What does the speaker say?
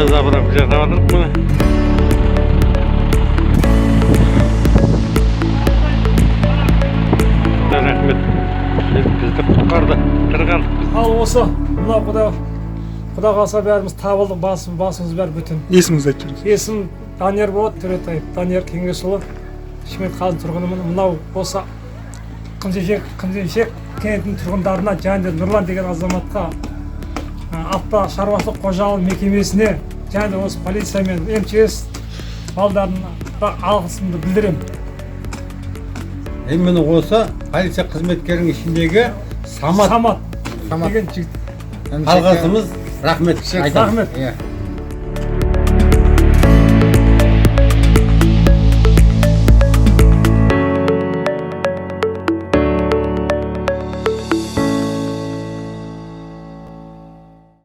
Zabıdan bir yerden aldık mı? Rahmet. Biz de kurtardı. Tırgan. Al осы мына құда қалса бәріміз табылдық, басымыз бәрі бүтін. Есіміңізді айтып жүріңіз. Есім Данияр болады, Төретаев. Данияр Кеңесұлы. Шымкент қаласының тұрғынымын. Мынау осы Қымзешек кентінің тұрғындарына және Нұрлан деген азаматқа авто шаруашылық қожалық мекемесіне және осы полиция мен МЧС балдарына алғысымды білдіремін. Міне осы полиция қызметкерінің ішіндегі Самат Самат деген жігіт. алғысымыз, рахмет. Рахмет.